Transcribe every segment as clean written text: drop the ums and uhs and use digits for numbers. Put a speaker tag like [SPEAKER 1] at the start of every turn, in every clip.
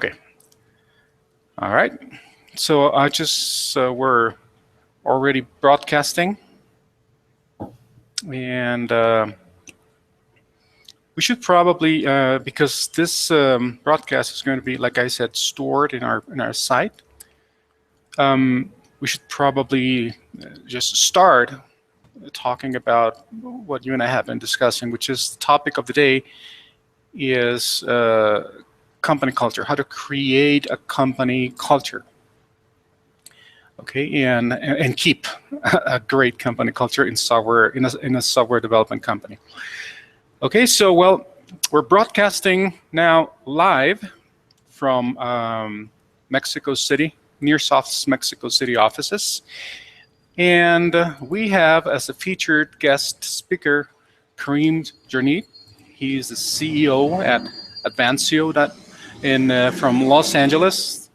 [SPEAKER 1] Okay. All right. So I just we're already broadcasting, and we should probably because this broadcast is going to be, like I said, stored in our site. We should probably just start talking about what you and I have been discussing, which is the topic of the day is company culture, how to create a company culture. Okay, and keep a great company culture in software, in a software development company. Okay, so well, we're broadcasting now live from Mexico City, Nearsoft's Mexico City offices. And we have as a featured guest speaker, Karim Jernite. He's the CEO at Advancio from Los Angeles.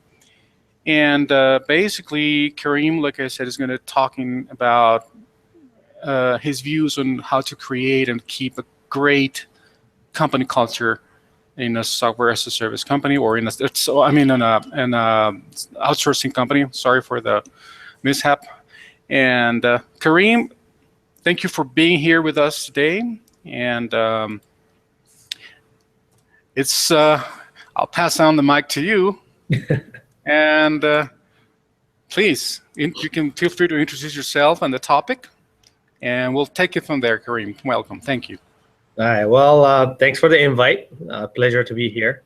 [SPEAKER 1] And basically, Karim, like I said, is going to talking about his views on how to create and keep a great company culture in a software as a service company, or in a outsourcing company. Sorry for the mishap. And Karim, thank you for being here with us today. And I'll pass on the mic to you. And please, you can feel free to introduce yourself and the topic, and we'll take it from there. Karim, welcome. Thank you.
[SPEAKER 2] All right. Well, thanks for the invite. Pleasure to be here.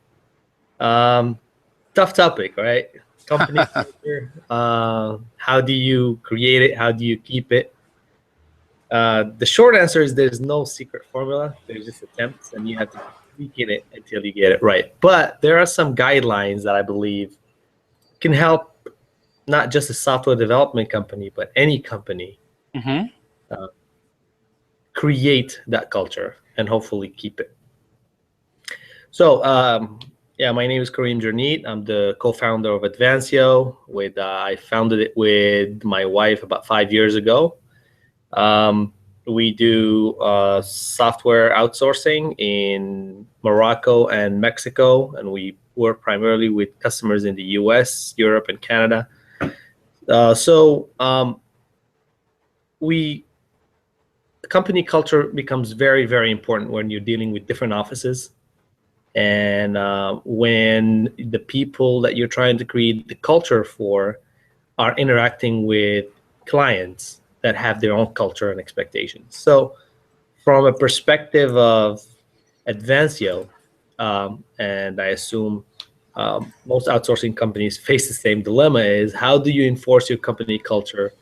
[SPEAKER 2] Tough topic, right? Company culture. How do you create it? How do you keep it? The short answer is there's no secret formula. There's just attempts, and you have to tweak it until you get it right. But there are some guidelines that I believe can help not just a software development company, but any company create that culture and hopefully keep it. So, yeah, my name is Karim Jernite. I'm the co-founder of Advancio. I founded it with my wife about 5 years ago. We do software outsourcing in Morocco and Mexico, and we work primarily with customers in the US, Europe, and Canada. Company culture becomes very, very important when you're dealing with different offices, and when the people that you're trying to create the culture for are interacting with clients that have their own culture and expectations. So from a perspective of Advancio, and I assume most outsourcing companies face the same dilemma, is how do you enforce your company culture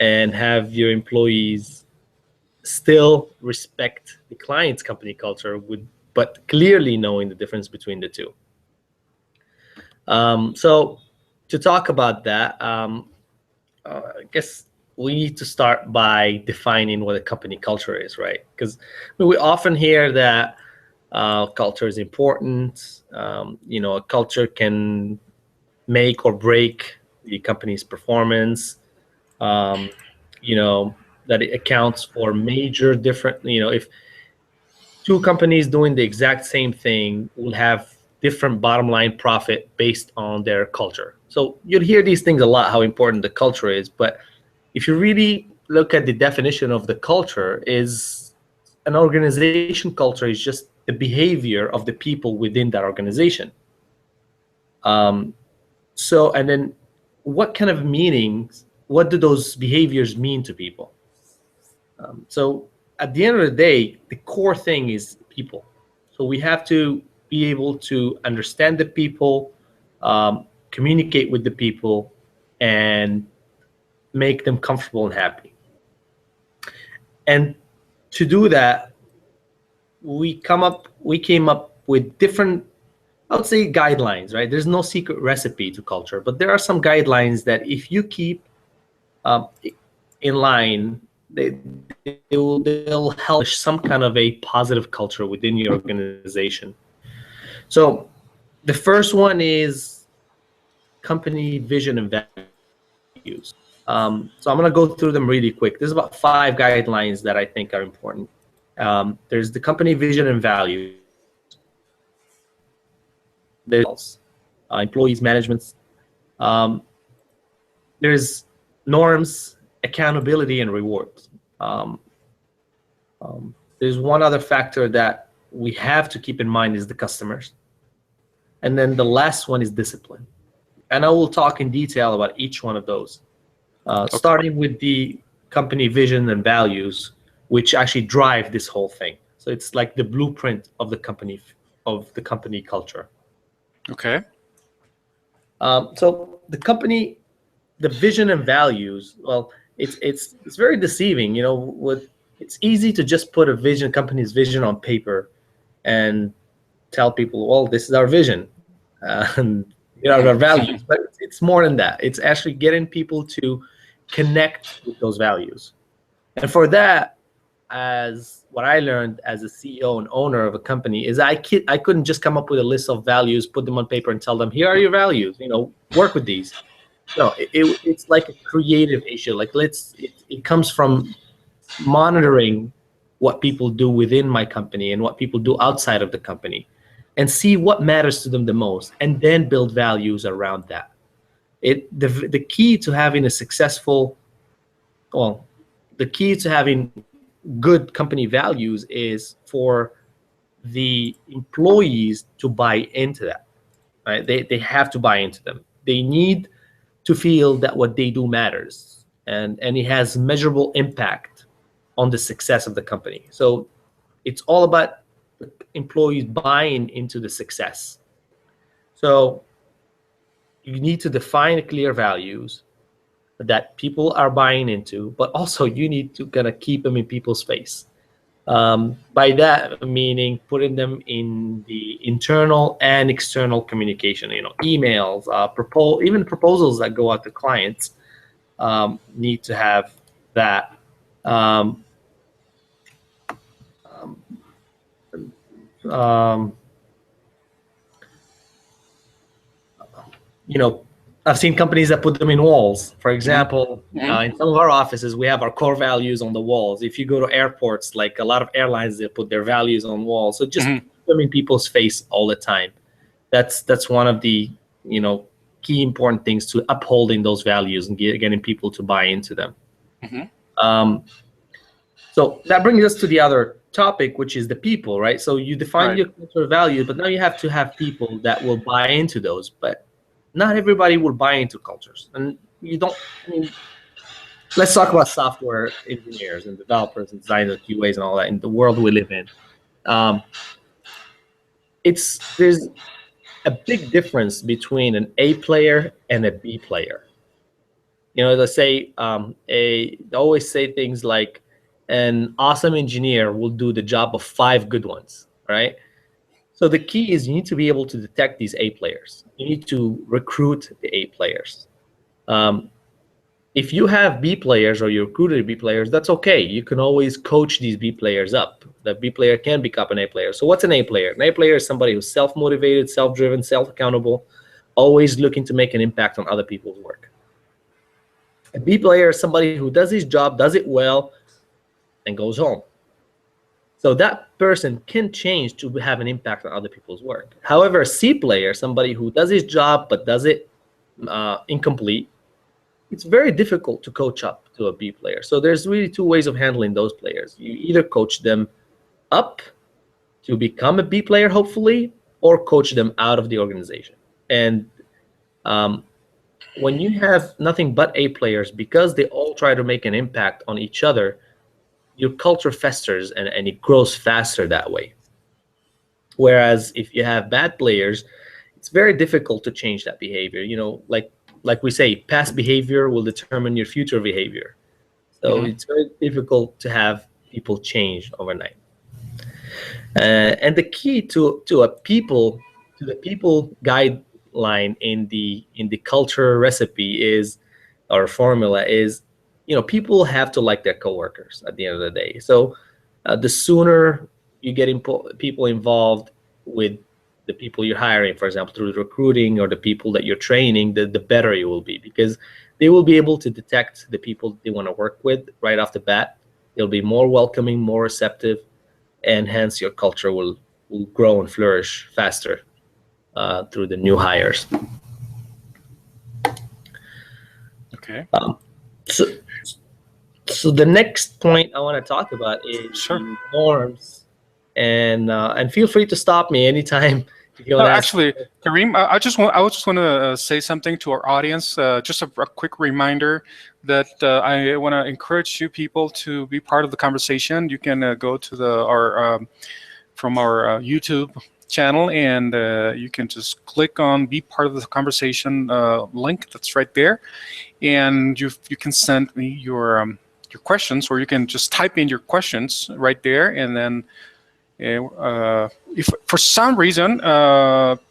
[SPEAKER 2] and have your employees still respect the client's company culture, but clearly knowing the difference between the two. So to talk about that, I guess we need to start by defining what a company culture is, right? Because we often hear that culture is important. A culture can make or break the company's performance. That it accounts for major different, if two companies doing the exact same thing will have different bottom line profit based on their culture. So you'd hear these things a lot, how important the culture is. But if you really look at the definition of the culture, is an organization culture is just the behavior of the people within that organization. And then what kind of meanings, what do those behaviors mean to people? So at the end of the day, the core thing is people. So we have to be able to understand the people, communicate with the people, and make them comfortable and happy. And to do that, we came up with different, I would say, guidelines, right? There's no secret recipe to culture, but there are some guidelines that if you keep in line, they'll help some kind of a positive culture within your organization. So the first one is company vision and values. So I'm going to go through them really quick. There's about 5 guidelines that I think are important. There's the company vision and values. employees, managements. There's norms, accountability, and rewards. There's one other factor that we have to keep in mind is the customers. And then the last one is discipline. And I will talk in detail about each one of those, starting with the company vision and values, which actually drive this whole thing. So it's like the blueprint of the company culture.
[SPEAKER 1] Okay.
[SPEAKER 2] So the vision and values, well, it's very deceiving. It's easy to just put a company's vision on paper and tell people, well, this is our vision, and our values. But it's more than that. It's actually getting people to connect with those values. And for that, as what I learned as a CEO and owner of a company is I couldn't just come up with a list of values, put them on paper, and tell them, here are your values. Work with these. No, it's like a creative issue. Like it comes from monitoring what people do within my company and what people do outside of the company, and see what matters to them the most, and then build values around that. The key to having good company values is for the employees to buy into that. Right? They have to buy into them. They need to feel that what they do matters, and it has measurable impact on the success of the company. So it's all about employees buying into the success. So you need to define clear values that people are buying into, but also you need to kind of keep them in people's face. By that meaning putting them in the internal and external communication, emails, even proposals that go out to clients need to have that. I've seen companies that put them in walls. For example, in some of our offices, we have our core values on the walls. If you go to airports, like a lot of airlines, they put their values on walls. So just put them in people's face all the time. That's one of the key important things to upholding those values and getting people to buy into them. So that brings us to the other topic, which is the people, right? So you define your cultural value, but now you have to have people that will buy into those. But not everybody will buy into cultures, and let's talk about software engineers and developers and designers, QAs, and all that in the world we live in. There's a big difference between an A player and a B player. They always say things like, an awesome engineer will do the job of 5 good ones, right? So the key is you need to be able to detect these A players. You need to recruit the A players. If you have B players or you recruited B players, that's okay. You can always coach these B players up. The B player can become an A player. So what's an A player? An A player is somebody who's self-motivated, self-driven, self-accountable, always looking to make an impact on other people's work. A B player is somebody who does his job, does it well, and goes home. So that person can change to have an impact on other people's work. However, a C player, somebody who does his job but does it incomplete, it's very difficult to coach up to a B player. So there's really 2 ways of handling those players. You either coach them up to become a B player, hopefully, or coach them out of the organization. And when you have nothing but A players, because they all try to make an impact on each other, your culture festers and it grows faster that way. Whereas if you have bad players, it's very difficult to change that behavior. Like we say, past behavior will determine your future behavior. So it's very difficult to have people change overnight. And the key to the people guideline in the culture recipe is, or formula is, people have to like their coworkers at the end of the day. So the sooner you get people involved with the people you're hiring, for example, through recruiting, or the people that you're training, the better you will be, because they will be able to detect the people they want to work with right off the bat. They'll be more welcoming, more receptive, and hence your culture will grow and flourish faster. through the new hires.
[SPEAKER 1] Okay.
[SPEAKER 2] So the next point I want to talk about is
[SPEAKER 1] Sure.
[SPEAKER 2] the norms, and feel free to stop me anytime if you want
[SPEAKER 1] No,
[SPEAKER 2] to ask.
[SPEAKER 1] actually, Karim, I just want to say something to our audience. Just a quick reminder that I want to encourage you people to be part of the conversation. You can go to our from our YouTube channel, and you can just click on "Be Part of the Conversation" link that's right there, and you can send me your questions, or you can just type in your questions right there, and then. If for some reason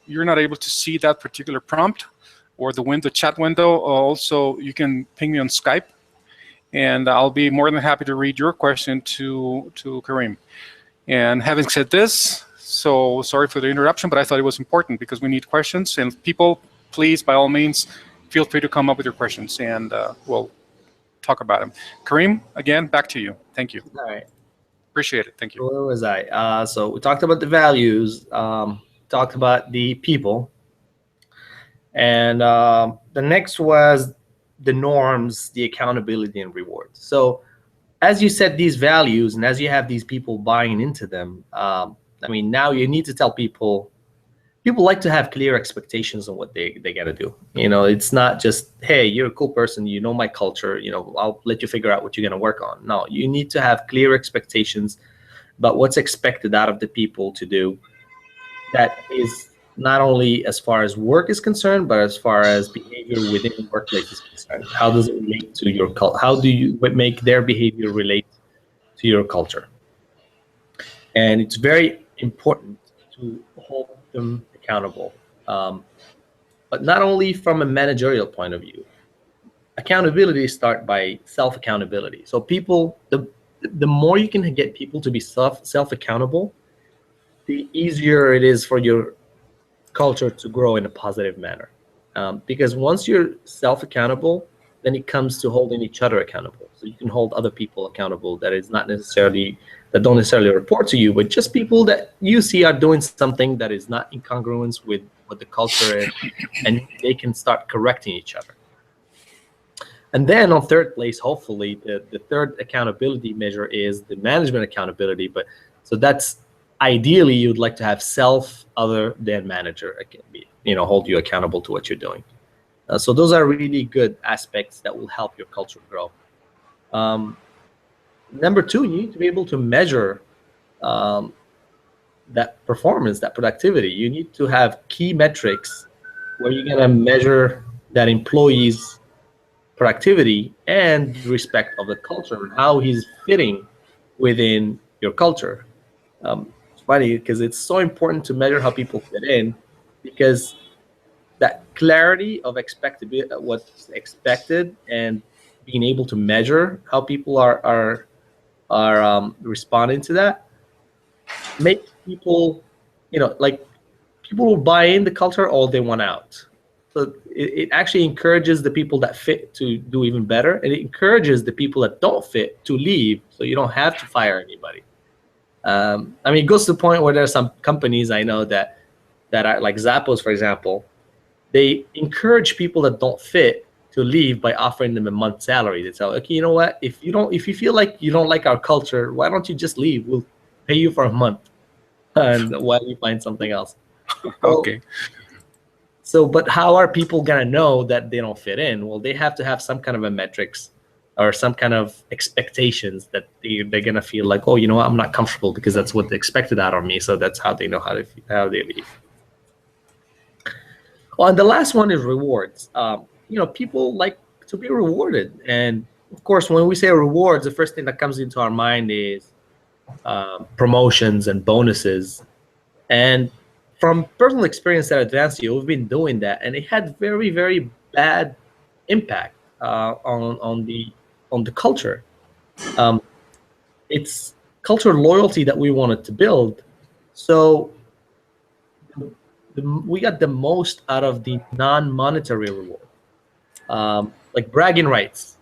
[SPEAKER 1] you're not able to see that particular prompt or the chat window, also you can ping me on Skype, and I'll be more than happy to read your question to Karim. And having said this, so sorry for the interruption, but I thought it was important because we need questions, and people, please, by all means, feel free to come up with your questions, and we'll talk about them. Karim, again, back to you. Thank you.
[SPEAKER 2] All right.
[SPEAKER 1] Appreciate it. Thank you.
[SPEAKER 2] Where was I? So we talked about the values, talked about the people, and the next was the norms, the accountability, and rewards. So as you set these values and as you have these people buying into them, I mean, now you need to tell people. People like to have clear expectations on what they got to do. You know, it's not just, hey, you're a cool person, you know my culture, you know, I'll let you figure out what you're going to work on. No, you need to have clear expectations about what's expected out of the people to do. That is not only as far as work is concerned, but as far as behavior within the workplace is concerned. How does it relate to your culture? How do you make their behavior relate to your culture? And it's very important to hold them accountable, but not only from a managerial point of view. Accountability starts by self-accountability. So people, the more you can get people to be self-accountable, the easier it is for your culture to grow in a positive manner. Because once you're self-accountable, then it comes to holding each other accountable. So you can hold other people accountable that don't necessarily report to you, but just people that you see are doing something that is not in congruence with what the culture is, and they can start correcting each other. And then on third place, hopefully, the third accountability measure is the management accountability. But so that's ideally you'd like to have self other than manager, hold you accountable to what you're doing. So those are really good aspects that will help your culture grow. Number two, you need to be able to measure that performance, that productivity. You need to have key metrics where you're going to measure that employee's productivity and respect of the culture and how he's fitting within your culture. It's funny because it's so important to measure how people fit in, because that clarity of what's expected and being able to measure how people are responding to that makes people, people will buy in the culture or they want out. So it actually encourages the people that fit to do even better, and it encourages the people that don't fit to leave, so you don't have to fire anybody. It goes to the point where there are some companies I know that are like Zappos, for example. They encourage people that don't fit to leave by offering them a month's salary. They tell, okay, you know what? If you feel like you don't like our culture, why don't you just leave? We'll pay you for a month, and while you find something else.
[SPEAKER 1] Okay.
[SPEAKER 2] So, but how are people gonna know that they don't fit in? Well, they have to have some kind of a metrics or some kind of expectations that they're gonna feel like, oh, you know what? I'm not comfortable because that's what they expected out of me. So that's how they know how they leave. Well, and the last one is rewards. People like to be rewarded. And of course, when we say rewards, the first thing that comes into our mind is promotions and bonuses. And from personal experience at Advancio, we've been doing that, and it had very, very bad impact on the culture. It's culture loyalty that we wanted to build. So we got the most out of the non-monetary reward, like bragging rights.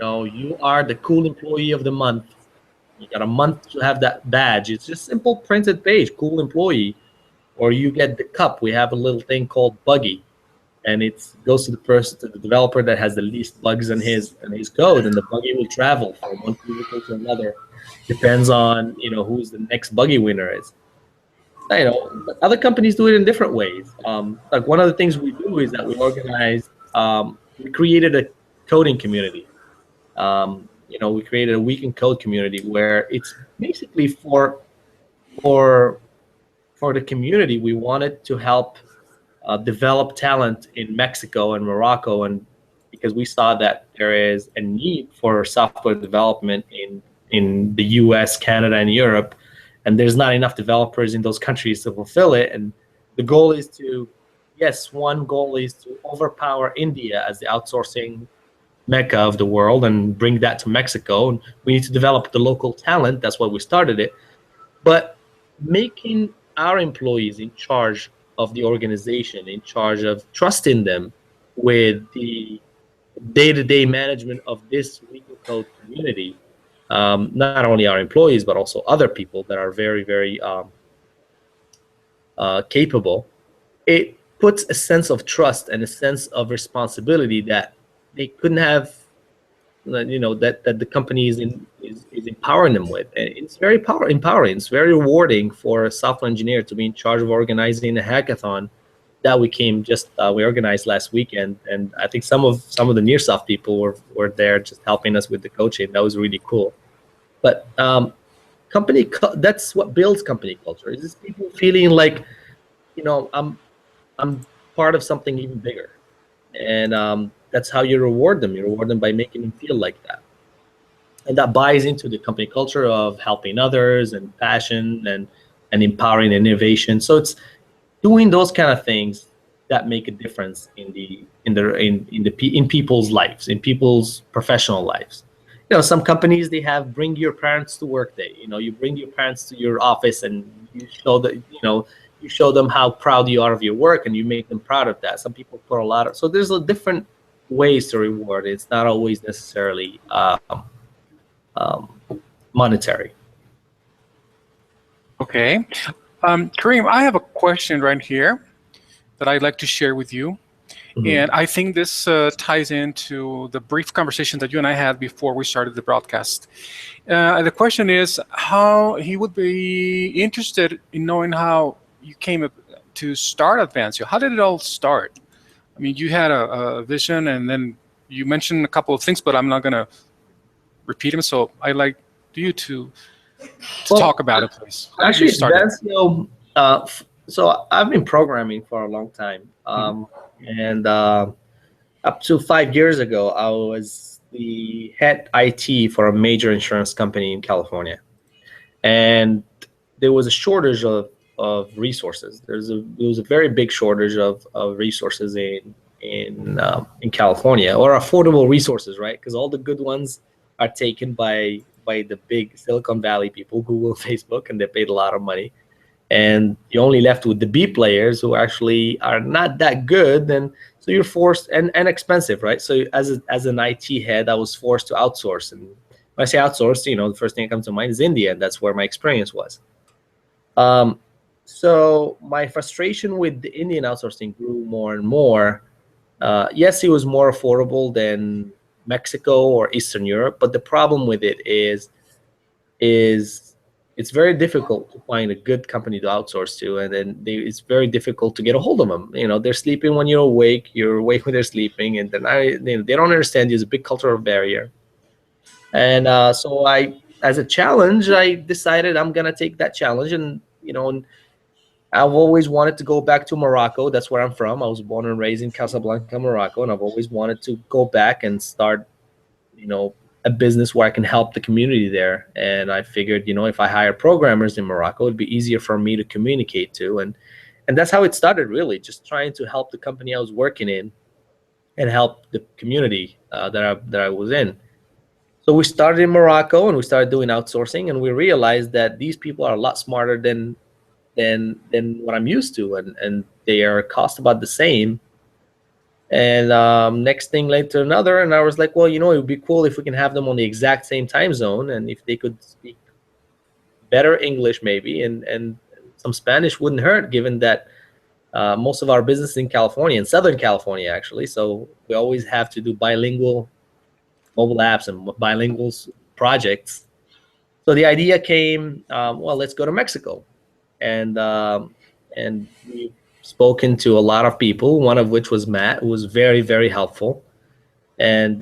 [SPEAKER 2] You are the cool employee of the month. You got a month to have that badge. It's just simple printed page, cool employee. Or you get the cup. We have a little thing called buggy, and it goes to the developer that has the least bugs in his code, and the buggy will travel from one cubicle to another. Depends on who's the next buggy winner is. But other companies do it in different ways. Like one of the things we do is that we organize. We created a coding community. We created a weekend code community where it's basically for the community. We wanted to help develop talent in Mexico and Morocco, and because we saw that there is a need for software development in the U.S., Canada, and Europe, and there's not enough developers in those countries to fulfill it. And the goal is one goal is to overpower India as the outsourcing mecca of the world and bring that to Mexico. And we need to develop the local talent. That's why we started it. But making our employees in charge of the organization, in charge of trusting them with the day-to-day management of this weekend code community, not only our employees, but also other people that are very, very capable, it puts a sense of trust and a sense of responsibility that they couldn't have, that the company is empowering them with. And it's very empowering. It's very rewarding for a software engineer to be in charge of organizing a hackathon that we organized last weekend. And I think some of the Nearsoft people were there just helping us with the coaching. That was really cool. But that's what builds company culture. Is just people feeling like, I'm part of something even bigger. And that's how you reward them. You reward them by making them feel like that. And that buys into the company culture of helping others and passion and empowering innovation. So it's doing those kind of things that make a difference in people's lives, in people's professional lives. Some companies, they have bring your parents to work day. You bring your parents to your office and you show them how proud you are of your work, and you make them proud of that. Some people put so there's different ways to reward. It's not always necessarily monetary.
[SPEAKER 1] Okay. Karim, I have a question right here that I'd like to share with you. Mm-hmm. And I think this ties into the brief conversation that you and I had before we started the broadcast. The question is how he would be interested in knowing how you came to start Advancio. How did it all start? I mean, you had a vision, and then you mentioned a couple of things, but I'm not going to repeat them. So I'd like you to talk about it, please.
[SPEAKER 2] Actually, Advancio, so I've been programming for a long time. And up to 5 years ago, I was the head IT for a major insurance company in California. And there was a shortage of resources. There was a very big shortage of resources in California, or affordable resources, right? Because all the good ones are taken by the big Silicon Valley people, Google, Facebook, and they paid a lot of money. And you're only left with the B players who actually are not that good. And so you're forced and expensive, right? So as an IT head, I was forced to outsource. And when I say outsource, the first thing that comes to mind is India, and that's where my experience was. So my frustration with the Indian outsourcing grew more and more. Yes, it was more affordable than Mexico or Eastern Europe, but the problem with it is it's very difficult to find a good company to outsource to, and then it's very difficult to get a hold of them. They're sleeping when you're awake when they're sleeping, and then they don't understand. There's a big cultural barrier, and so as a challenge, I decided I'm gonna take that challenge, and I've always wanted to go back to Morocco. That's where I'm from. I was born and raised in Casablanca, Morocco, and I've always wanted to go back and start, a business where I can help the community there. And I figured, if I hire programmers in Morocco, it'd be easier for me to communicate to. And that's how it started, really, just trying to help the company I was working in and help the community that I was in. So we started in Morocco, and we started doing outsourcing, and we realized that these people are a lot smarter than what I'm used to, and they are cost about the same. And next thing led to another, and I was like, well, it would be cool if we can have them on the exact same time zone, and if they could speak better English maybe, and some Spanish wouldn't hurt, given that most of our business is in California, in Southern California, actually. So we always have to do bilingual mobile apps and bilingual projects. So the idea came, well, let's go to Mexico. And we've spoken to a lot of people, one of which was Matt, who was very, very helpful. And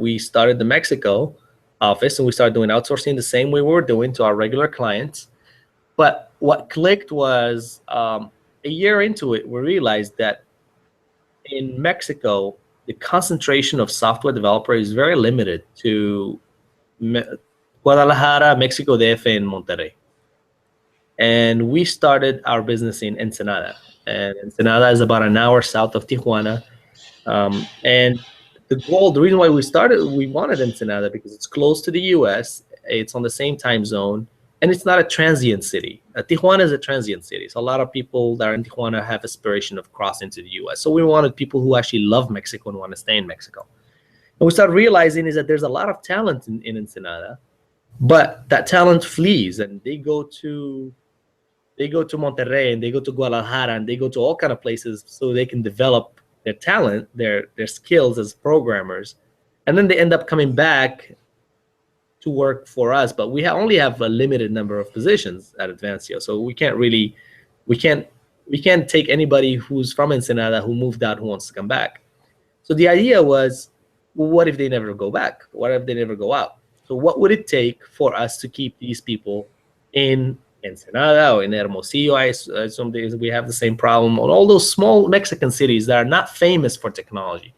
[SPEAKER 2] we started the Mexico office, and we started doing outsourcing the same way we were doing to our regular clients. But what clicked was a year into it, we realized that in Mexico, the concentration of software developers is very limited to Guadalajara, Mexico DF, and Monterrey. And we started our business in Ensenada. And Ensenada is about an hour south of Tijuana. And the reason why we wanted Ensenada, because it's close to the US, it's on the same time zone, and it's not a transient city. Tijuana is a transient city. So a lot of people that are in Tijuana have aspiration of crossing to the US. So we wanted people who actually love Mexico and want to stay in Mexico. And we started realizing is that there's a lot of talent in Ensenada, but that talent flees, and they go to Monterrey, and they go to Guadalajara, and they go to all kind of places so they can develop their talent, their skills as programmers, and then they end up coming back to work for us. But we only have a limited number of positions at Advancio, so we can't take anybody who's from Ensenada who moved out who wants to come back. So the idea was, well, what if they never go back? What if they never go out? So what would it take for us to keep these people in Ensenada or in Hermosillo? Some days we have the same problem on all those small Mexican cities that are not famous for technology.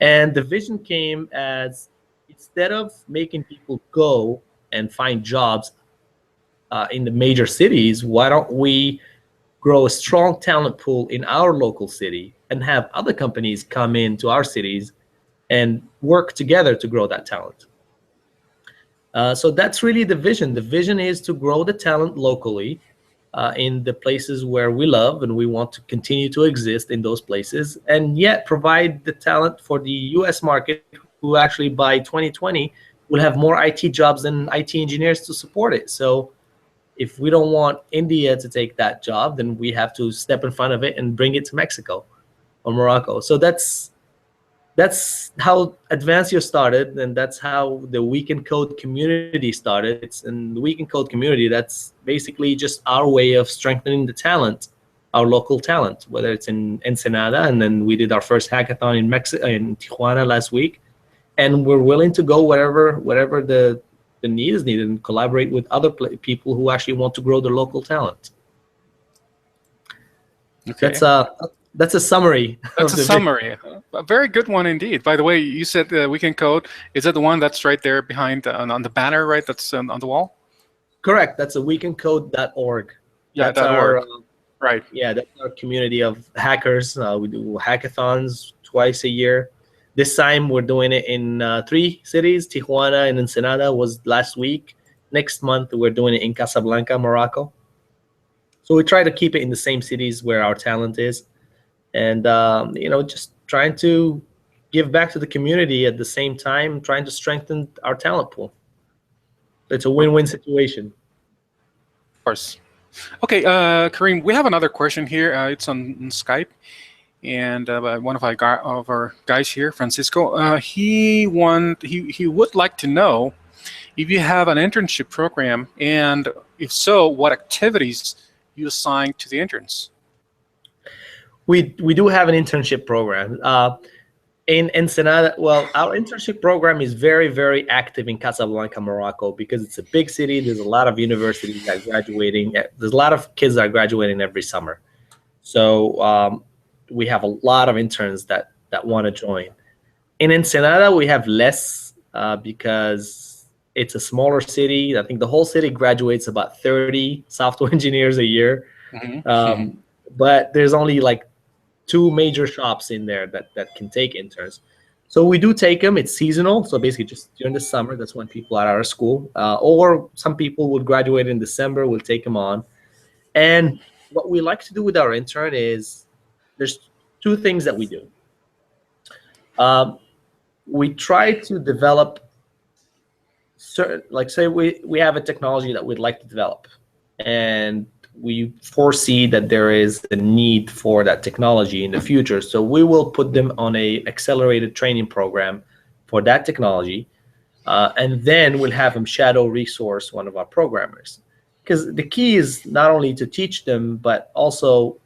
[SPEAKER 2] And the vision came as, instead of making people go and find jobs in the major cities, why don't we grow a strong talent pool in our local city and have other companies come into our cities and work together to grow that talent? So that's really the vision. The vision is to grow the talent locally in the places where we love, and we want to continue to exist in those places, and yet provide the talent for the US market, who actually by 2020 will have more IT jobs than IT engineers to support it. So if we don't want India to take that job, then we have to step in front of it and bring it to Mexico or Morocco. So that's how Advancio started, and that's how the Weekend Code community started. In the Weekend Code community, that's basically just our way of strengthening the talent, our local talent, whether it's in Ensenada, and then we did our first hackathon in Tijuana last week, and we're willing to go wherever the need is needed and collaborate with other people who actually want to grow their local talent.
[SPEAKER 1] Okay.
[SPEAKER 2] That's a summary.
[SPEAKER 1] That's a summary. A very good one indeed. By the way, you said Weekend Code. Is that the one that's right there behind on the banner, right? That's on the wall?
[SPEAKER 2] Correct. That's a weekendcode.org.
[SPEAKER 1] Yeah,
[SPEAKER 2] that's our
[SPEAKER 1] right.
[SPEAKER 2] Yeah, that's our community of hackers. We do hackathons twice a year. This time we're doing it in 3 cities. Tijuana and Ensenada was last week. Next month we're doing it in Casablanca, Morocco. So we try to keep it in the same cities where our talent is. And, just trying to give back to the community at the same time, trying to strengthen our talent pool. It's a win-win situation.
[SPEAKER 1] Of course. Okay, Karim, we have another question here. It's on Skype. And one of our guys here, Francisco, he would like to know if you have an internship program, and if so, what activities you assign to the interns.
[SPEAKER 2] We do have an internship program in Ensenada. Well, our internship program is very, very active in Casablanca, Morocco, because it's a big city. There's a lot of universities that are graduating. There's a lot of kids that are graduating every summer. So we have a lot of interns that want to join. In Ensenada, we have less because it's a smaller city. I think the whole city graduates about 30 software engineers a year. Mm-hmm. But there's only like 2 major shops in there that can take interns. So we do take them. It's seasonal. So basically just during the summer, that's when people are out of school. Or some people would graduate in December, we'll take them on. And what we like to do with our intern is there's 2 things that we do. We try to develop certain, like say we have a technology that we'd like to develop. and we foresee that there is a need for that technology in the future. So we will put them on a accelerated training program for that technology, and then we'll have them shadow resource one of our programmers. Because the key is not only to teach them, but also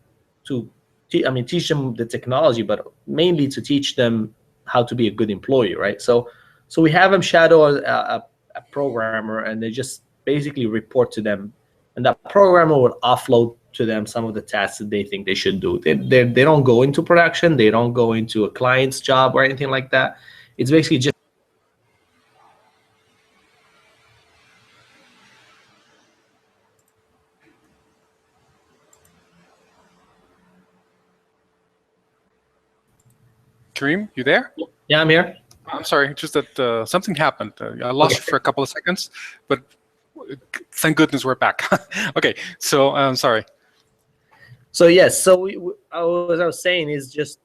[SPEAKER 2] to teach them the technology, but mainly to teach them how to be a good employee, right? So we have them shadow a programmer, and they just basically report to them, and that programmer will offload to them some of the tasks that they think they should do. They don't go into production, they don't go into a client's job or anything like that. It's basically just
[SPEAKER 1] Karim, you there?
[SPEAKER 2] yeah, I'm here.
[SPEAKER 1] I'm sorry, just that something happened. I lost you for a couple of seconds, but thank goodness we're back. Okay, so I'm sorry.
[SPEAKER 2] So yes, so as I was saying is just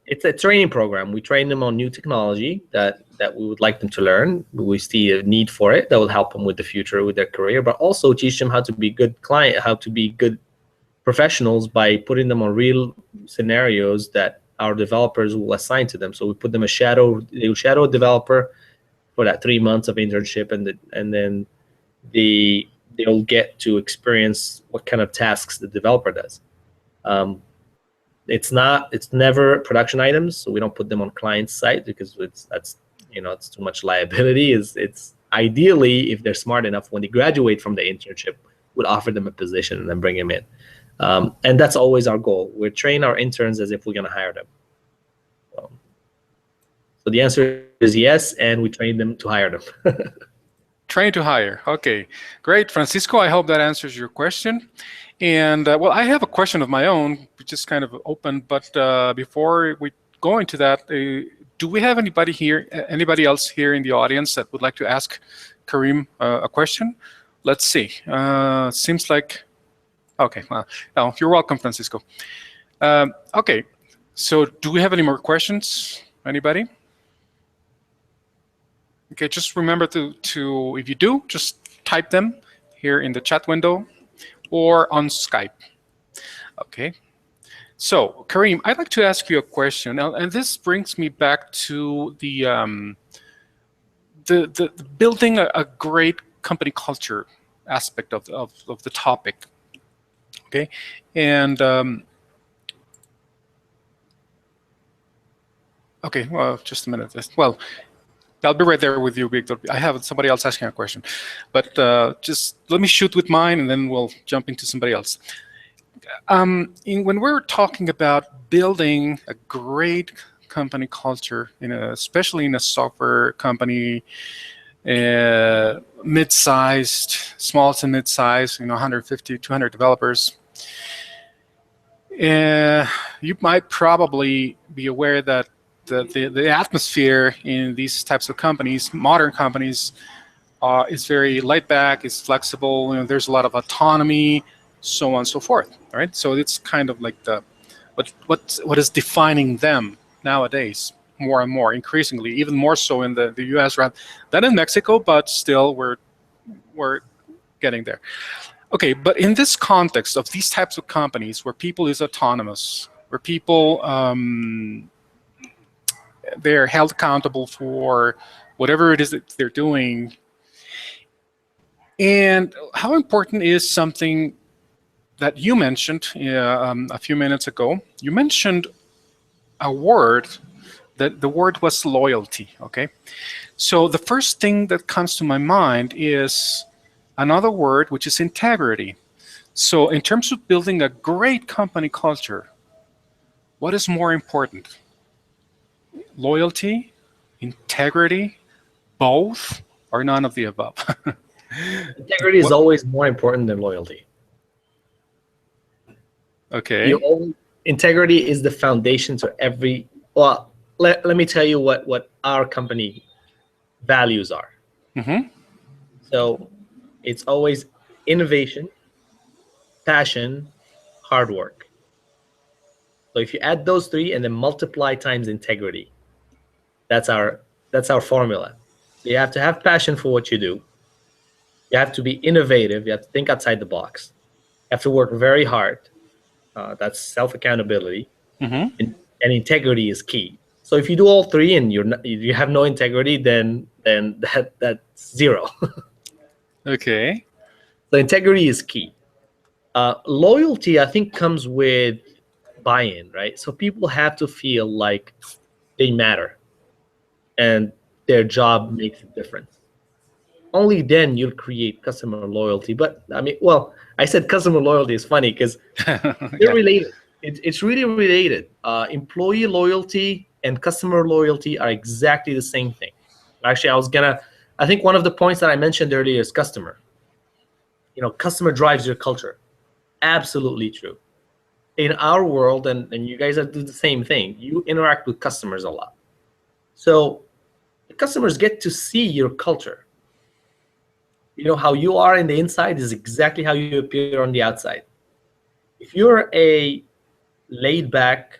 [SPEAKER 2] it's a training program. We train them on new technology that we would like them to learn. We see a need for it that will help them with the future, with their career, but also teach them how to be good client, how to be good professionals by putting them on real scenarios that our developers will assign to them. So we put them they will shadow a developer for that 3 months of internship, and then they'll get to experience what kind of tasks the developer does. It's never production items, so we don't put them on client site because it's too much liability. It's ideally, if they're smart enough, when they graduate from the internship, we'll offer them a position and then bring them in. And that's always our goal. We train our interns as if we're going to hire them. So the answer is yes, and we train them to hire them.
[SPEAKER 1] Train to hire. Okay, great. Francisco, I hope that answers your question. And well, I have a question of my own, which is kind of open, but before we go into that, do we have anybody else here in the audience that would like to ask Karim a question? Let's see. Seems like, okay, well, no, you're welcome, Francisco. Okay, so do we have any more questions? Anybody? Okay, just remember to if you do, just type them here in the chat window or on Skype. Okay. So, Karim, I'd like to ask you a question, and this brings me back to the building a great company culture aspect of the topic. Okay, and okay, well, just a minute. Well, I'll be right there with you, Victor. I have somebody else asking a question, but just let me shoot with mine, and then we'll jump into somebody else. When we're talking about building a great company culture, especially in a software company, mid-sized, small to mid-sized, 150, 200 developers, you might probably be aware that the atmosphere in these types of companies, modern companies, is very laid back, is flexible. There's a lot of autonomy, so on and so forth. All right, so it's kind of like what is defining them nowadays, more and more, increasingly, even more so in the U.S. rather than in Mexico, but still we're getting there. Okay, but in this context of these types of companies where people is autonomous, where people they're held accountable for whatever it is that they're doing. And how important is something that you mentioned a few minutes ago? You mentioned a word, that the word was loyalty, okay? So the first thing that comes to my mind is another word, which is integrity. So in terms of building a great company culture, what is more important? Loyalty, integrity, both, or none of the above?
[SPEAKER 2] Integrity is always more important than loyalty.
[SPEAKER 1] Okay.
[SPEAKER 2] Integrity is the foundation to every. Well, let me tell you what our company values are.
[SPEAKER 1] Mm-hmm.
[SPEAKER 2] So it's always innovation, passion, hard work. So if you add those three and then multiply times integrity, that's our formula. So you have to have passion for what you do. You You have to be innovative. You have to think outside the box. You have to work very hard. That's self-accountability.
[SPEAKER 1] Mm-hmm.
[SPEAKER 2] And integrity is key. So if you do all three and you have no integrity, then that's zero.
[SPEAKER 1] Okay.
[SPEAKER 2] So integrity is key. Loyalty, I think, comes with buy-in, right? So people have to feel like they matter and their job makes a difference. Only then you'll create customer loyalty. But I mean, well, I said customer loyalty is funny because they're
[SPEAKER 1] Yeah.
[SPEAKER 2] related. It's really related. Employee loyalty and customer loyalty are exactly the same thing. Actually, I think one of the points that I mentioned earlier is customer. Customer drives your culture. Absolutely true. In our world, and you guys do the same thing, you interact with customers a lot. So the customers get to see your culture. How you are in the inside is exactly how you appear on the outside. If you're a laid back,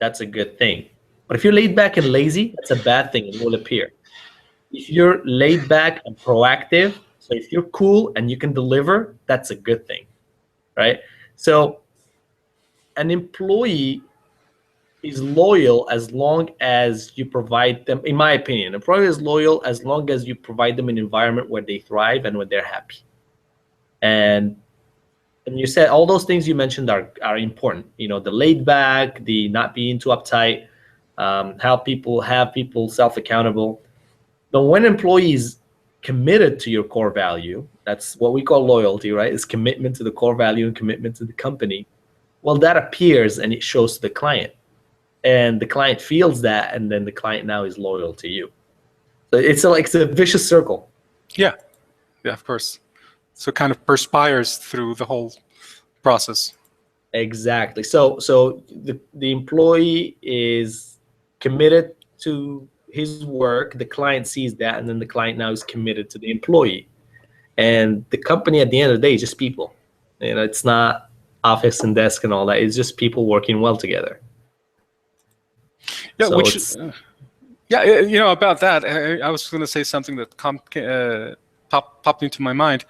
[SPEAKER 2] that's a good thing. But if you're laid back and lazy, that's a bad thing. It will appear. If you're laid back and proactive, so if you're cool and you can deliver, that's a good thing, right? So an employee is loyal as long as you provide them, in my opinion, an employee is loyal as long as you provide them an environment where they thrive and where they're happy. And you said all those things you mentioned are important. The laid back, the not being too uptight, have people self-accountable. But when employees committed to your core value, that's what we call loyalty, right? It's commitment to the core value and commitment to the company. Well, that appears and it shows to the client. And the client feels that, and then the client now is loyal to you. So it's a vicious circle.
[SPEAKER 1] Yeah. Yeah, of course. So it kind of perspires through the whole process.
[SPEAKER 2] Exactly. So the employee is committed to his work, the client sees that, and then the client now is committed to the employee. And the company at the end of the day is just people. It's not office and desk and all that. It's just people working well together.
[SPEAKER 1] Yeah,
[SPEAKER 2] So
[SPEAKER 1] about that, I was going to say something that popped into my mind.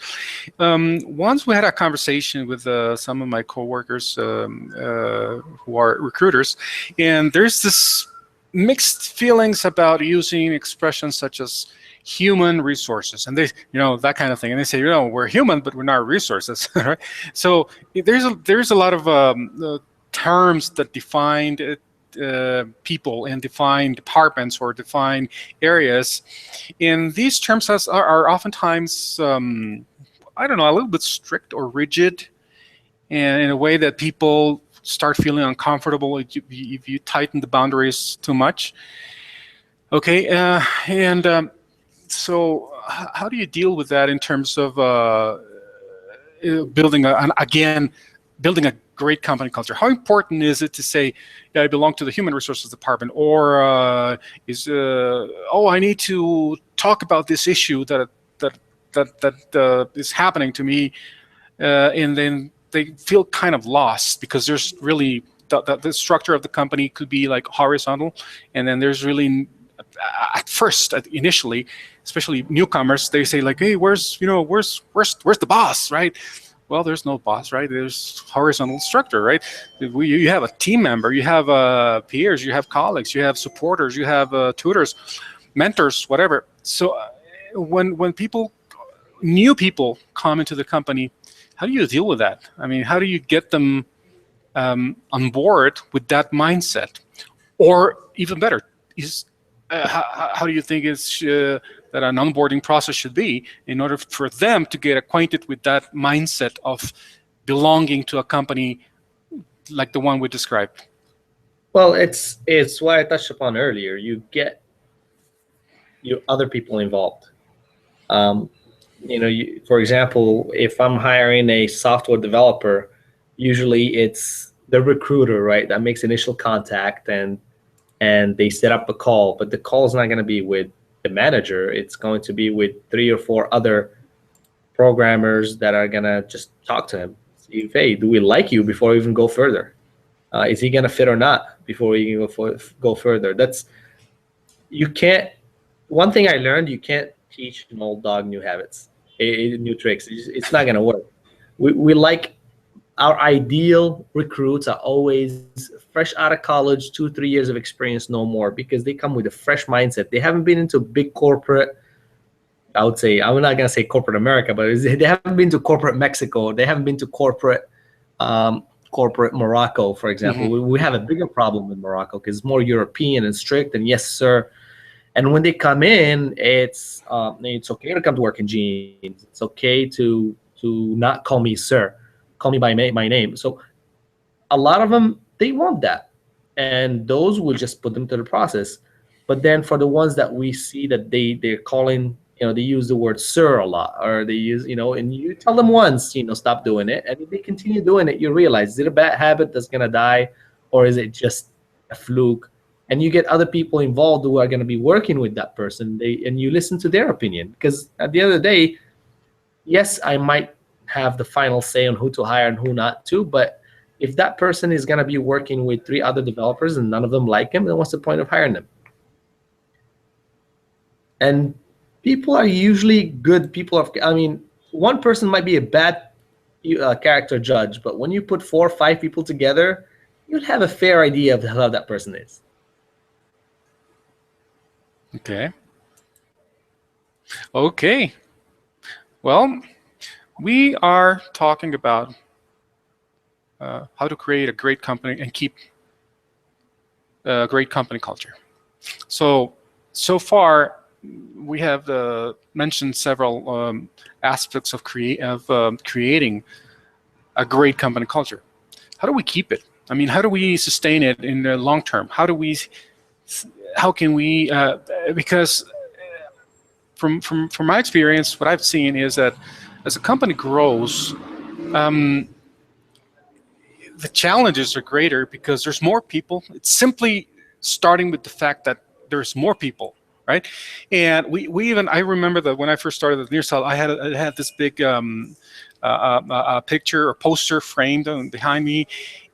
[SPEAKER 1] Once we had a conversation with some of my coworkers who are recruiters, and there's this mixed feelings about using expressions such as human resources, and they, that kind of thing, and they say, we're human, but we're not resources, right? So there's a lot of terms that define people and define departments or define areas, and these terms are oftentimes I don't know, a little bit strict or rigid, and in a way that people start feeling uncomfortable if you tighten the boundaries too much. Okay, so how do you deal with that in terms of building a great company culture? How important is it to say, I belong to the human resources department, or I need to talk about this issue that is happening to me, and then they feel kind of lost because there's really the structure of the company could be like horizontal, and then there's really initially, especially newcomers, they say like, hey, where's the boss, right? Well, there's no boss, right? There's horizontal structure, right? You have a team member, you have peers, you have colleagues, you have supporters, you have tutors, mentors, whatever. So when new people come into the company, how do you deal with that? I mean, how do you get them on board with that mindset? Or even better, how do you think that an onboarding process should be in order for them to get acquainted with that mindset of belonging to a company like the one we described?
[SPEAKER 2] Well, it's what I touched upon earlier. You get your other people involved. For example, if I'm hiring a software developer, usually it's the recruiter, right, that makes initial contact and they set up a call. But the call is not going to be with the manager. It's going to be with 3 or 4 other programmers that are going to just talk to him. See if, hey, do we like you before we even go further? Is he going to fit or not before we can go further? One thing I learned, you can't teach an old dog new habits. new tricks. It's not gonna work. We like our ideal recruits are always fresh out of college, 2-3 years of experience, no more, because they come with a fresh mindset. They haven't been into big corporate. I would say, I'm not gonna say corporate America, but they haven't been to corporate Mexico. They haven't been to corporate Morocco, for example. We have a bigger problem with Morocco because it's more European and strict. And yes, sir. And when they come in, it's okay to come to work in jeans. It's okay to not call me sir, call me by my name. So a lot of them, they want that, and those will just put them to the process. But then for the ones that we see that they're calling, they use the word sir a lot, or they use, and you tell them once, stop doing it, and if they continue doing it, you realize, is it a bad habit that's gonna die, or is it just a fluke? And you get other people involved who are going to be working with that person, and you listen to their opinion, because at the end of the day, yes, I might have the final say on who to hire and who not to, but if that person is going to be working with 3 other developers and none of them like him, then what's the point of hiring them? And people are usually good people. One person might be a bad character judge, but when you put 4 or 5 people together, you'll have a fair idea of how that person is.
[SPEAKER 1] Okay. Well, we are talking about how to create a great company and keep a great company culture. So far, we have mentioned several aspects of creating a great company culture. How do we keep it? How do we sustain it in the long term? How can we? Because from my experience, what I've seen is that as a company grows, the challenges are greater because there's more people. It's simply starting with the fact that there's more people, right? And I remember that when I first started at Nearsal, I had this big picture or poster framed behind me.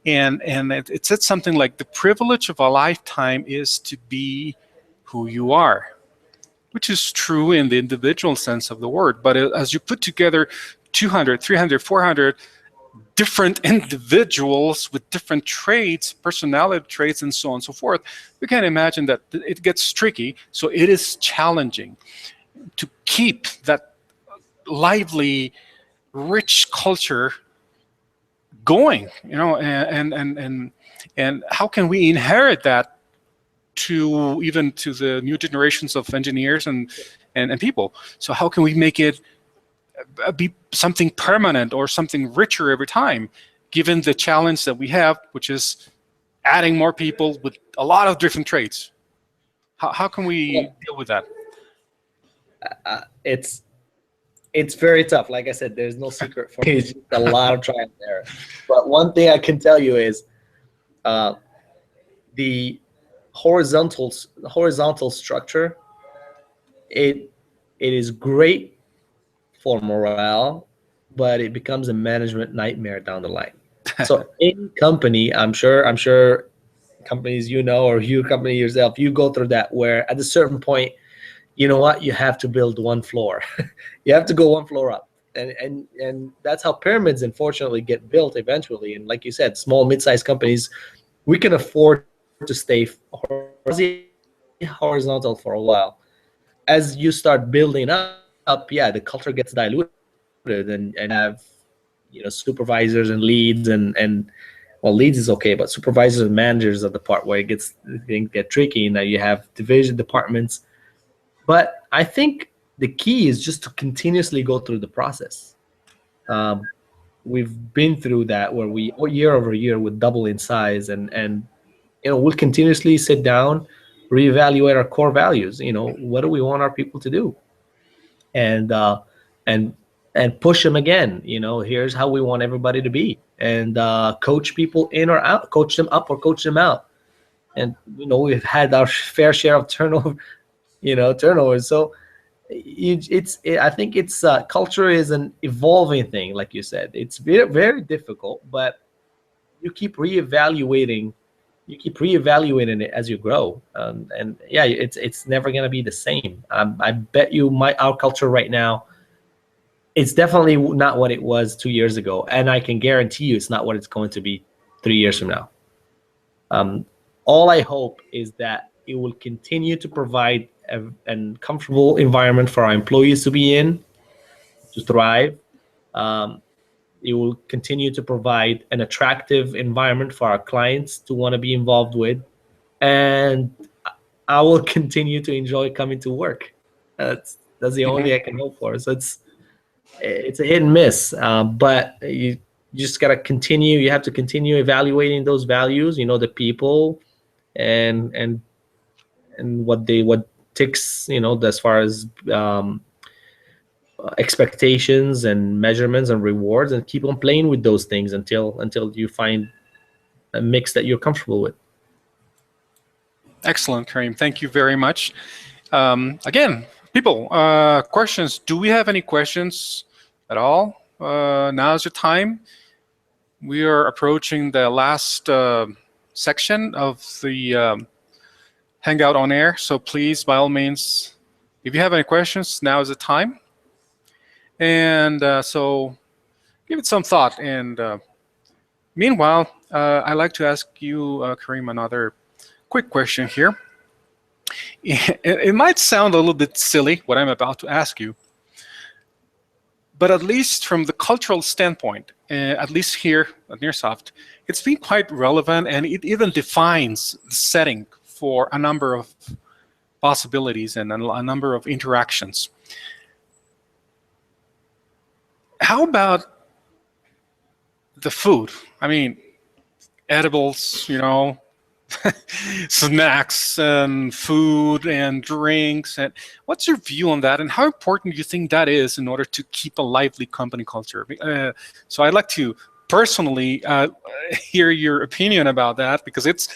[SPEAKER 1] And it said something like, the privilege of a lifetime is to be who you are, which is true in the individual sense of the word. But as you put together 200, 300, 400 different individuals with different traits, personality traits, and so on and so forth, you can imagine that it gets tricky. So it is challenging to keep that lively, rich culture going, and how can we inherit that to the new generations of engineers and people? So how can we make it be something permanent or something richer every time, given the challenge that we have, which is adding more people with a lot of different traits? How can we deal with that?
[SPEAKER 2] It's very tough. Like I said, there's no secret for me. It's just a lot of trial and error. But one thing I can tell you is the horizontal structure, it is great for morale, but it becomes a management nightmare down the line. So any company, I'm sure companies or your company yourself, you go through that, where at a certain point, you know what, you have to build one floor. You have to go one floor up, and that's how pyramids unfortunately get built eventually. And like you said, small mid-sized companies, we can afford to stay horizontal for a while. As you start building up, the culture gets diluted, and have supervisors and leads, and well, leads is okay, but supervisors and managers are the part where things get tricky. Now you have division departments. But I think the key is just to continuously go through the process. We've been through that, where we year over year would double in size, and we'll continuously sit down, reevaluate our core values. What do we want our people to do, and push them again. Here's how we want everybody to be, and coach people in or out, coach them up or coach them out. And we've had our fair share of turnover. So I think it's culture is an evolving thing, like you said. It's very, very difficult, but you keep reevaluating it as you grow, and it's never going to be the same. I bet you our culture right now, it's definitely not what it was 2 years ago, and I can guarantee you it's not what it's going to be 3 years from now. All I hope is that it will continue to provide a comfortable environment for our employees to be in, to thrive. It will continue to provide an attractive environment for our clients to want to be involved with, and I will continue to enjoy coming to work. That's the only thing I can hope for. So it's a hit and miss, but you just gotta continue. You have to continue evaluating those values. The people, and what ticks. As far as expectations and measurements and rewards, and keep on playing with those things until you find a mix that you're comfortable with.
[SPEAKER 1] Excellent, Karim. Thank you very much. Again, people, questions. Do we have any questions at all? Now's your time. We are approaching the last section of the Hangout on Air. So please, by all means, if you have any questions, now is the time. And so give it some thought. And meanwhile, I'd like to ask you, Karim, another quick question here. It might sound a little bit silly, what I'm about to ask you, but at least from the cultural standpoint, at least here at Nearsoft, it's been quite relevant, and it even defines the setting for a number of possibilities and a number of interactions. How about the food? I mean, edibles, snacks and food and drinks. And what's your view on that, and how important do you think that is in order to keep a lively company culture? So I'd like to personally hear your opinion about that, because it's,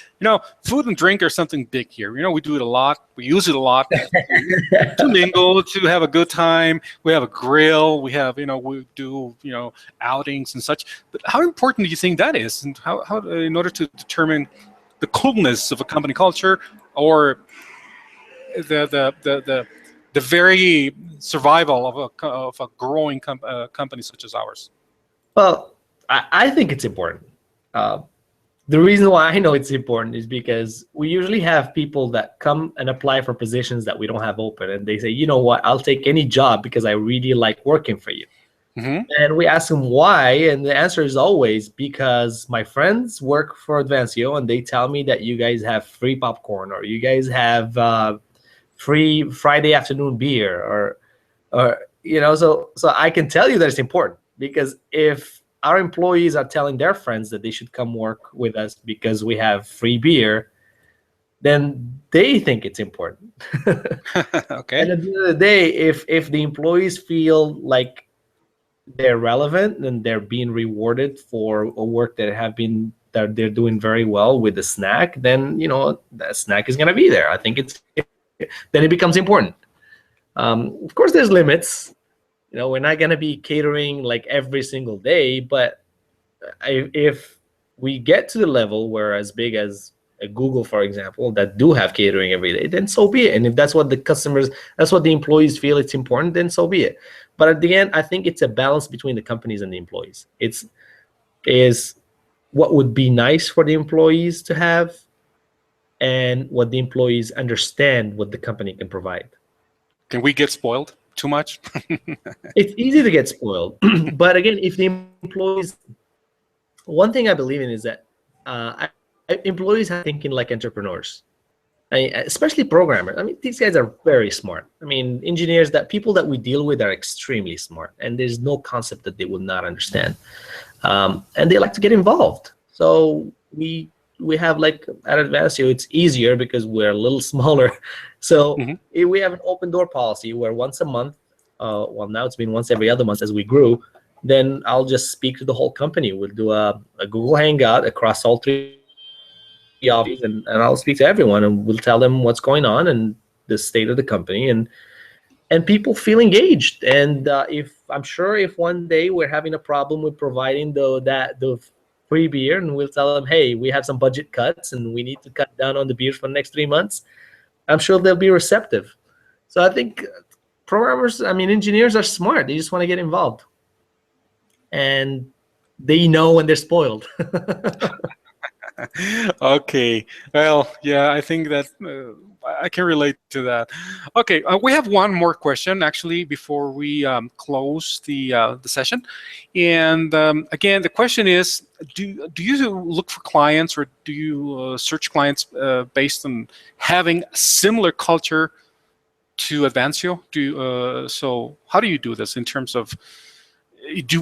[SPEAKER 1] food and drink are something big here. We do it a lot. We use it a lot to mingle, to have a good time. We have a grill. We have, we do, outings and such. But how important do you think that is, and how in order to determine the coolness of a company culture, or the very survival of a growing company such as ours?
[SPEAKER 2] Well, I think it's important. The reason why I know it's important is because we usually have people that come and apply for positions that we don't have open, and they say, you know what, I'll take any job because I really like working for you. And we ask them why, and the answer is always because my friends work for Advancio and they tell me that you guys have free popcorn, or you guys have free Friday afternoon beer, or so I can tell you that it's important, because if our employees are telling their friends that they should come work with us because we have free beer, then they think it's important.
[SPEAKER 1] Okay.
[SPEAKER 2] And at the end of the day, if the employees feel like they're relevant and they're being rewarded for a work that they're doing very well with the snack, then that snack is going to be there. I think then it becomes important. Of course, there's limits. We're not going to be catering like every single day, but if we get to the level where as big as a Google, for example, that do have catering every day, then so be it. And if that's what the employees feel it's important, then so be it. But at the end, I think it's a balance between the companies and the employees. Is what would be nice for the employees to have, and what the employees understand what the company can provide.
[SPEAKER 1] Can we get spoiled too much?
[SPEAKER 2] It's easy to get spoiled. But again, if the employees, one thing I believe in is that employees are thinking like entrepreneurs. Especially programmers. These guys are very smart. Engineers, people that we deal with are extremely smart, and there's no concept that they would not understand. And they like to get involved. So we have, like at Advancio, it's easier because we're a little smaller. So we have an open door policy where once a month, well, now it's been once every other month as we grew, then I'll just speak to the whole company. We'll do a Google Hangout across all three offices, and I'll speak to everyone, and we'll tell them what's going on and the state of the company, and people feel engaged. And I'm sure if one day we're having a problem with providing the free beer, and we'll tell them, hey, we have some budget cuts and we need to cut down on the beers for the next 3 months, I'm sure they'll be receptive. So I think programmers, I mean, engineers are smart. They just want to get involved, and they know when they're spoiled.
[SPEAKER 1] Okay. Well, yeah, I think that I can relate to that. Okay, we have one more question actually before we close the session. And again, the question is: Do you look for clients, or do you search clients based on having a similar culture to Advancio? So how do you do this in terms of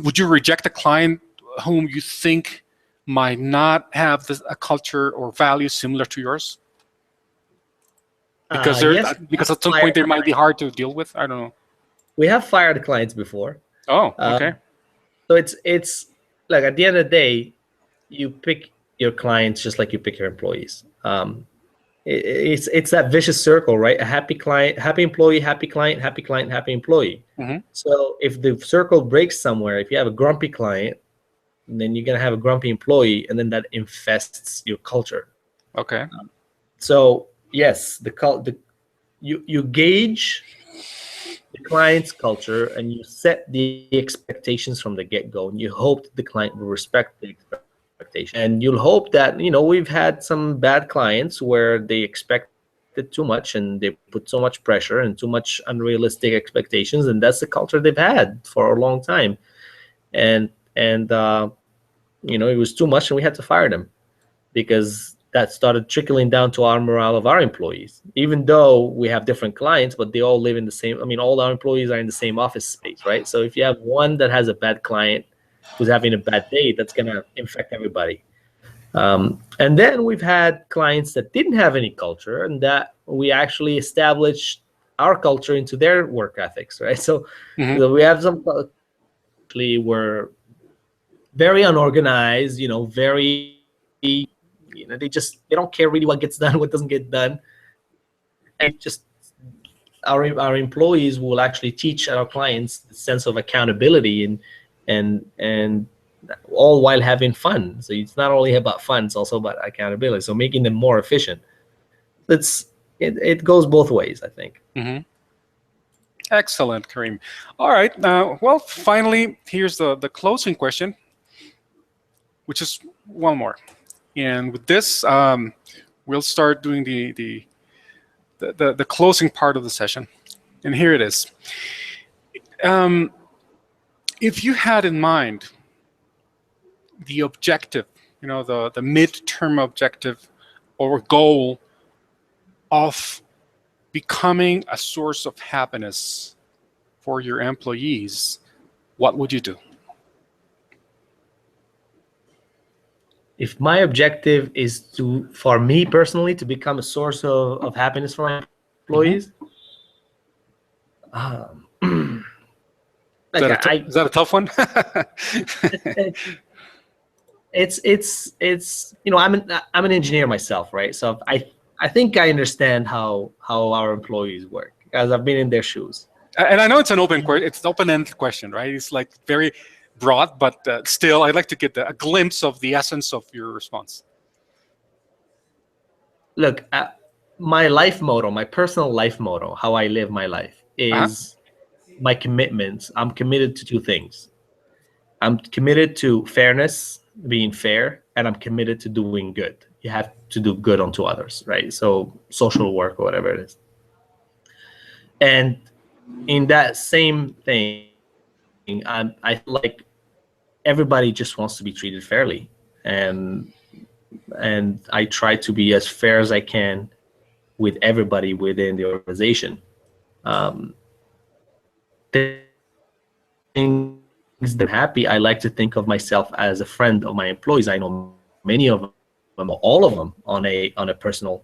[SPEAKER 1] would you reject a client whom you think might not have a culture or value similar to yours? Because
[SPEAKER 2] Yes,
[SPEAKER 1] because at some point they might be hard to deal with. I don't know.
[SPEAKER 2] we have fired clients before.
[SPEAKER 1] Oh, okay.
[SPEAKER 2] So it's like at the end of the day, you pick your clients just like you pick your employees. It's that vicious circle, right? A happy client, happy employee, happy client, happy client, happy employee.
[SPEAKER 1] Mm-hmm.
[SPEAKER 2] So if the circle breaks somewhere, if you have a grumpy client, then you're gonna have a grumpy employee, and then that infests your culture.
[SPEAKER 1] Okay.
[SPEAKER 2] So yes, you gauge the client's culture and you set the expectations from the get-go, and you hope that the client will respect the expectation. And you'll hope that, we've had some bad clients where they expected too much and they put so much pressure and too much unrealistic expectations, and that's the culture they've had for a long time. And it was too much, and we had to fire them because that started trickling down to our morale of our employees. Even though we have different clients, but they all live in the same, all our employees are in the same office space, right? So if you have one that has a bad client who's having a bad day, that's going to infect everybody. And then we've had clients that didn't have any culture, and that we actually established our culture into their work ethics, right? So,
[SPEAKER 1] Mm-hmm.
[SPEAKER 2] we have some actually were very unorganized, very, they don't care really what gets done, what doesn't get done. And just our employees will actually teach our clients the sense of accountability and all while having fun. So it's not only about fun, it's also about accountability. So making them more efficient. It goes both ways, I think.
[SPEAKER 1] Mm-hmm. Excellent, Karim. All right. Well, finally, here's the closing question, which is one more. And with this, we'll start doing the closing part of the session. And here it is. If you had in mind the objective, the midterm objective or goal of becoming a source of happiness for your employees, what would you do?
[SPEAKER 2] If my objective is for me personally, to become a source of happiness for my employees,
[SPEAKER 1] is that a tough one?
[SPEAKER 2] it's I'm an engineer myself, right? So I think I understand how our employees work, as I've been in their shoes.
[SPEAKER 1] And I know it's an open-ended question, right? It's like very broad, but still, I'd like to get a glimpse of the essence of your response.
[SPEAKER 2] Look, my life motto, my personal life motto, how I live my life is my commitments. I'm committed to two things. I'm committed to fairness, being fair, and I'm committed to doing good. You have to do good unto others, right? So social work or whatever it is. And in that same thing, I feel like everybody just wants to be treated fairly, and I try to be as fair as I can with everybody within the organization. Things that I'm happy, I like to think of myself as a friend of my employees. I know many of them, all of them, on a personal.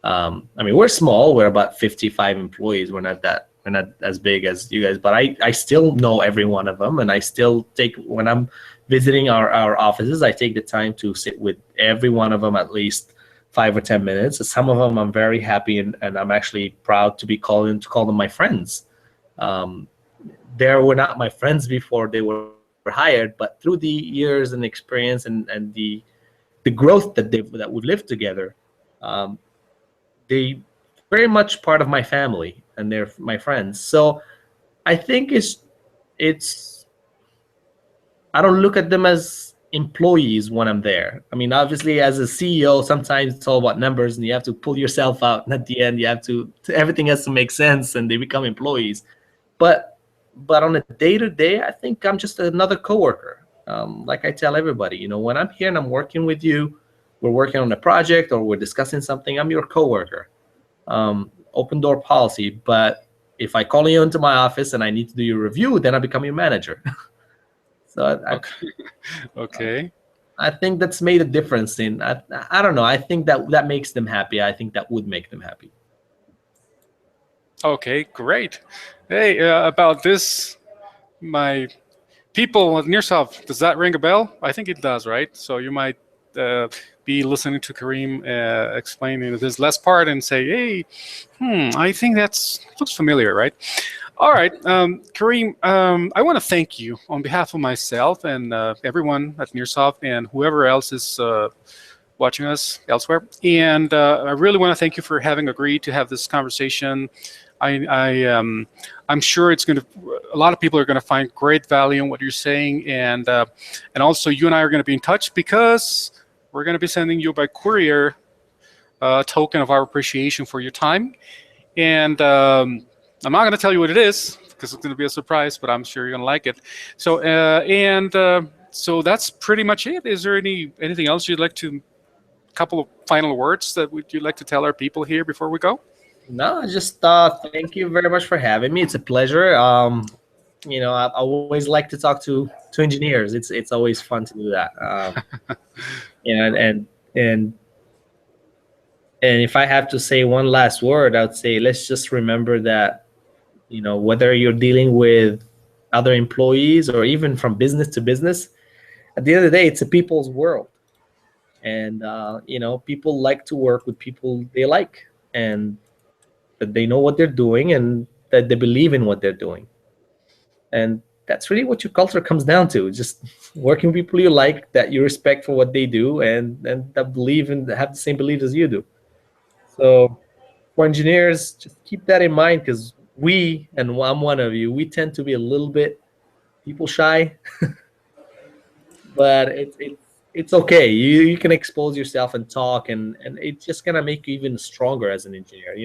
[SPEAKER 2] We're small. We're about 55 employees. We're not as big as you guys, but I still know every one of them, and I still when I'm visiting our offices, I take the time to sit with every one of them at least 5 or 10 minutes. Some of them I'm very happy and I'm actually proud to call them my friends. They were not my friends before they were hired, but through the years and experience and the growth that we've lived together, they very much part of my family. and they're my friends. So I think it's I don't look at them as employees when I'm there. I mean, obviously, as a CEO, sometimes it's all about numbers, and you have to pull yourself out. And at the end, you have to everything has to make sense, and they become employees. But on a day-to-day, I think I'm just another coworker. Like I tell everybody, when I'm here and I'm working with you, we're working on a project or we're discussing something, I'm your coworker. Open door policy. But if I call you into my office and I need to do your review, then I become your manager. So
[SPEAKER 1] Okay.
[SPEAKER 2] I think that's made a difference I don't know. I think that makes them happy. I think that would make them happy.
[SPEAKER 1] Okay, great. Hey, about this, my people at Nearsoft, does that ring a bell? I think it does, right? So you might be listening to Karim explaining this last part and say, hey, I think looks familiar, right? All right, Karim, I want to thank you on behalf of myself and everyone at Nearsoft and whoever else is watching us elsewhere. And I really want to thank you for having agreed to have this conversation. I'm sure a lot of people are going to find great value in what you're saying, and also you and I are going to be in touch because we're going to be sending you by courier a token of our appreciation for your time. And I'm not going to tell you what it is because it's going to be a surprise, but I'm sure you're going to like it. So so that's pretty much it. Is there anything else you'd like to? Couple of final words that would you like to tell our people here before we go?
[SPEAKER 2] No, just thank you very much for having me. It's a pleasure. I always like to talk to engineers. It's always fun to do that. And if I have to say one last word, I would say let's just remember that whether you're dealing with other employees or even from business to business, at the end of the day, it's a people's world. And people like to work with people they like, and that they know what they're doing, and that they believe in what they're doing. And that's really what your culture comes down to: just working with people you like, that you respect for what they do, and that believe and have the same beliefs as you do. So for engineers, just keep that in mind, because and I'm one of you, we tend to be a little bit people shy. But it's okay. You can expose yourself and talk, and it's just gonna make you even stronger as an engineer.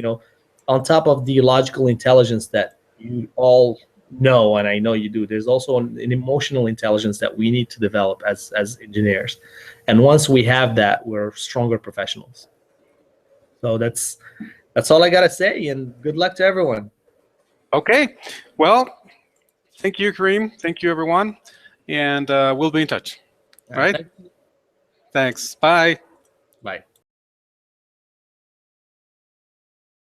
[SPEAKER 2] On top of the logical intelligence that you all know, and I know you do, there's also an emotional intelligence that we need to develop as engineers. And once we have that, we're stronger professionals. So that's all I gotta say, and good luck to everyone.
[SPEAKER 1] Okay. Well, thank you, Karim. Thank you, everyone. And we'll be in touch. All right?
[SPEAKER 2] Thanks.
[SPEAKER 1] Thanks. Bye.
[SPEAKER 2] Bye.